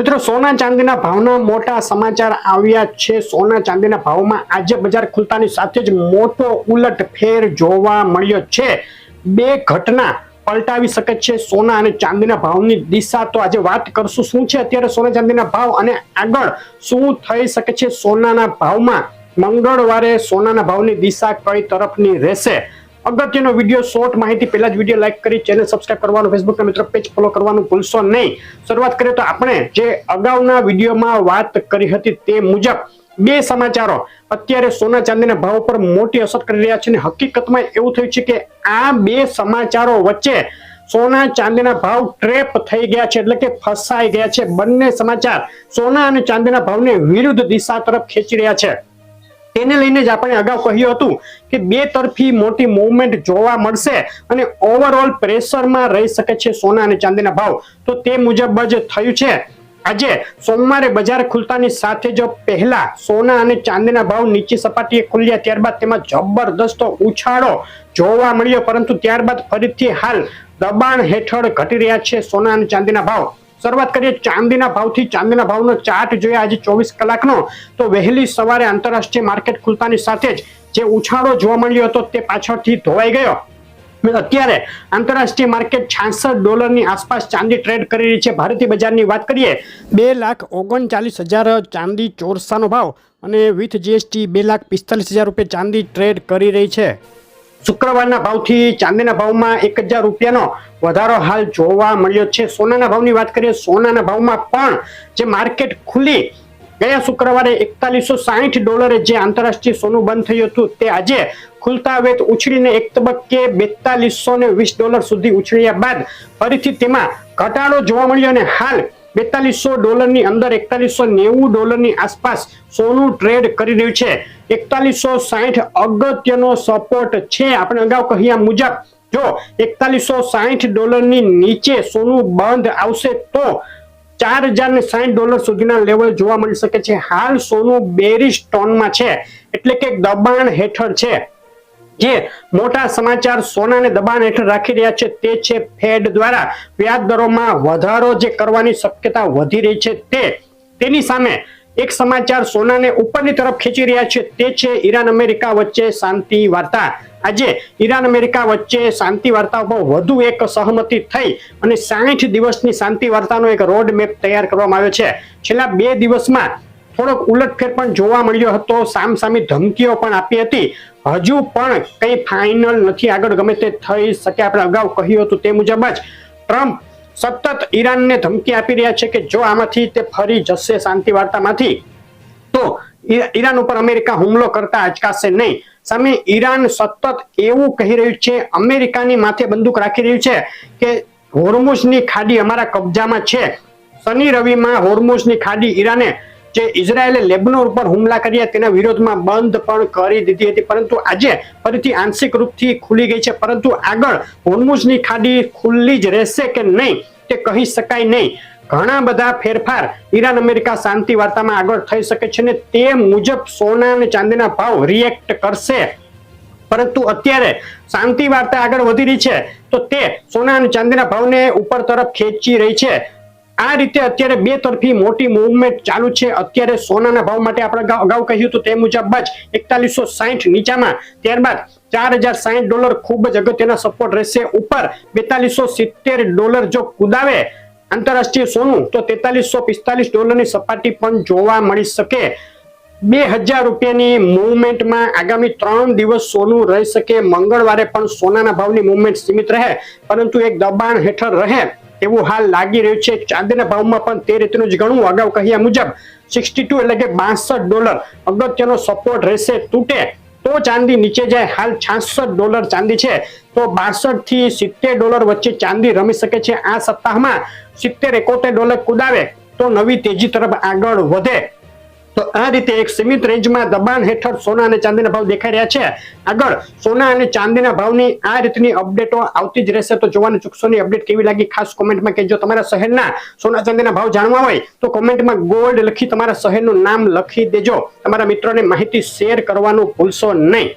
મિત્રો સોના ચાંદીના ભાવના મોટા સમાચાર આવ્યા છે। સોના ચાંદીના ભાવમાં આજે બજાર ખુલતાની સાથે જ મોટો ઉલટફેર જોવા મળ્યો છે। બે ઘટના પલટાવી શકે છે સોના અને ચાંદીના ભાવની દિશા। તો આજે વાત કરશું શું છે અત્યારે સોના ચાંદીના ભાવ અને આગળ શું થઈ શકે છે સોનાના ભાવમાં। મંગળવારે સોનાના ભાવની દિશા કઈ તરફની રહેશે। અગત્યનો વિડિયો શોર્ટ માહિતી પહેલા જ વિડિયો લાઈક કરી ચેનલ સબસ્ક્રાઇબ કરવાનું ફેસબુકના મિત્રો પેજ ફોલો કરવાનું ભૂલશો નહીં। શરૂઆત કરીએ તો આપણે જે અગાઉના વિડિયોમાં વાત કરી હતી તે મુજબ બે સમાચારો અત્યારે સોના ચાંદીના ભાવ પર મોટી અસર કરી રહ્યા છે અને હકીકતમાં એવું થયું છે કે આ બે સમાચારો વચ્ચે સોના ચાંદીના ભાવ ટ્રેપ થઈ ગયા છે એટલે કે ફસાઈ ગયા છે। બંને સમાચાર સોના અને ચાંદીના ભાવને વિરુદ્ધ દિશા તરફ ખેંચી રહ્યા છે। તેને લઈને જ આપણે અગાઉ કહ્યું હતું કે બે તરફી મોટી મૂવમેન્ટ જોવા મળશે અને ઓવરઓલ પ્રેશરમાં રહી શકે છે સોના અને ચાંદીના ભાવ। તો તે મુજબ જ થયું છે। આજે સોમવારે બજાર ખુલતાની સાથે જ પહેલા સોના અને ચાંદીના ભાવ નીચી સપાટીએ ખુલ્યા, ત્યારબાદ તેમાં જબરદસ્ત ઉછાળો જોવા મળ્યો, પરંતુ ત્યારબાદ ફરીથી હાલ દબાણ હેઠળ ઘટી રહ્યા છે સોના અને ચાંદીના ભાવ। શરૂઆત કરીએ ચાંદીના ભાવથી। ચાંદીના ભાવનો ચાર્ટ જોઈએ આજે 24 કલાકનો, તો વહેલી સવારે આંતરરાષ્ટ્રીય માર્કેટ ખુલતાની સાથે જ જે ઉછાળો જોવા મળ્યો હતો તે પાછળથી ધોવાઈ ગયો। અત્યારે આંતરરાષ્ટ્રીય માર્કેટ $66 આસપાસ ચાંદી ટ્રેડ કરી રહી છે। ભારતીય બજારની વાત કરીએ 2,39,000 ચાંદી ચોરસાનો ભાવ અને વિથ જીએસટી 2,45,000 રૂપિયા ચાંદી ટ્રેડ કરી રહી છે। શુક્રવારના ભાવથી ચાંદીના ભાવમાં 1,000 રૂપિયાનો વધારો હાલ જોવા મળ્યો છે। સોનાના ભાવની વાત કરીએ, સોનાના ભાવમાં પણ જે માર્કેટ ખુલી ગયા શુક્રવારે $4160 જે આંતરરાષ્ટ્રીય સોનું બંધ થયું હતું તે આજે ખુલતા વેત ઉછળીને એક તબક્કે $4220 સુધી ઉછળ્યા બાદ ફરીથી તેમાં ઘટાડો જોવા મળ્યો અને હાલ $4200 ની અંદર $4190 ની આસપાસ સોનું ટ્રેડ કરી રહ્યું છે। 4160 અગત્યનો સપોર્ટ છે। આપણે અગાઉ કહ્યા મુજબ જો $4160 ની નીચે સોનું બંધ આવશે તો $4060 સુધીના લેવલ જોવા મળી શકે છે। હાલ સોનું બેરિશ ટોનમાં છે એટલે કે દબાણ હેઠળ છે। જે મોટા સમાચાર સોનાને દબાણ હેઠળ રાખી રહ્યા છે તે છે ફેડ દ્વારા વ્યાજ દરોમાં વધારો જે કરવાની શક્યતા વધી રહી છે તેની સામે એક સમાચાર સોનાને ઉપરની તરફ ખેંચી રહ્યા છે તે છે ઈરાન અમેરિકા વચ્ચે શાંતિ વાર્તા। આજે ઈરાન અમેરિકા વચ્ચે શાંતિ વાર્તા પર વધુ એક સહમતિ થઈ અને 60 દિવસની શાંતિ વાર્તાનો એક રોડ મેપ તૈયાર કરવામાં આવ્યો છે। છેલ્લા 2 દિવસમાં થોડોક ઉલટફેર પણ જોવા મળ્યો હતો, સામસામી ધમકીઓ પણ આપી હતી। હજુ પણ કઈ ફાઇનલ નથી, આગળ ગમે તે થઈ શકે। આપણે અગાઉ કહ્યું હતું તે મુજબ જ ટ્રમ્પ સતત ઈરાનને ધમકી આપી રહ્યા છે કે જો આમાંથી તે ફરી જશે શાંતિ વાર્તામાંથી તો ઈરાન ઉપર અમેરિકા હુમલો કરતા અચકાશે નહીં। સામે ઈરાન સતત એવું કહી રહ્યું છે, અમેરિકાની માથે બંદૂક રાખી રહ્યું છે કે હોર્મુઝની ખાડી અમારા કબજામાં છે। શનિ રવિમાં હોર્મુઝની ખાડી ઈરાને જે ઇઝરાયેલે લેબનોન ઉપર હુમલા કર્યા તેના વિરોધમાં બંધ પણ કરી દીધી હતી, પરંતુ આજે ફરીથી આંશિક રૂપથી ખુલી ગઈ છે। પરંતુ આગળ હોર્મુઝની ખાડી ખુલ્લી જ રહેશે કે નહીં તે કહી શકાય નહીં। ઘણા બધા ફેરફાર ઈરાન અમેરિકા શાંતિ વાર્તામાં આગળ થઈ શકે છે અને તે મુજબ સોના અને ચાંદીના ભાવ રિએક્ટ કરશે। પરંતુ અત્યારે શાંતિ વાર્તા આગળ વધી રહી છે તો તે સોના અને ચાંદીના ભાવને ઉપર તરફ ખેંચી રહી છે। આ રીતે અત્યારે બે તરફી મોટી મૂવમેન્ટ ચાલુ છે। અત્યારે સોનાના ભાવ માટે આપણે અગાઉ કહ્યું હતું તે મુજબ જ 4160 નીચામાં, ત્યારબાદ $4060 ખૂબ જ અગત્યના સપોર્ટ રહેશે। ઉપર $4270 જો કુદાવે આંતરરાષ્ટ્રીય સોનું તો $4345 ની સપાટી પણ જોવા મળી શકે। 2000 રૂપિયાની મૂવમેન્ટમાં આગામી 3 દિવસ સોનું રહી શકે। મંગળવારે પણ સોનાના ભાવની મૂવમેન્ટ સીમિત રહે પરંતુ એક દબાણ હેઠળ રહે એવું હાલ લાગી રહ્યું છે। ચાંદીના ભાવમાં પણ તે રીતનું જ ગણવું, અગાઉ કહ્યા મુજબ 62 એટલે કે $62 અગત્યનો સપોર્ટ રહેશે। તૂટે તો ચાંદી નીચે જાય, હાલ $66 ચાંદી છે તો $62 થી $70 વચ્ચે ચાંદી રમી શકે છે। આ સપ્તાહમાં $70-71 કુદાવે તો નવી તેજી તરફ આગળ વધે। તો આ રીતે એક સીમિત રેન્જમાં દબાણ હેઠળ સોના અને ચાંદીના ભાવ દેખાઈ રહ્યા છે। આગળ સોના અને ચાંદીના ભાવની આ રીતની અપડેટો આવતી જ રહેશે, તો જોવાનું ચૂકશો નહીં। અપડેટ કેવી લાગી ખાસ કોમેન્ટમાં કહેજો। તમારા શહેરના સોના ચાંદીના ભાવ જાણવા હોય તો કોમેન્ટમાં ગોલ્ડ લખી તમારા શહેરનું નામ લખી દેજો। તમારા મિત્રોને માહિતી શેર કરવાનું ભૂલશો નહીં।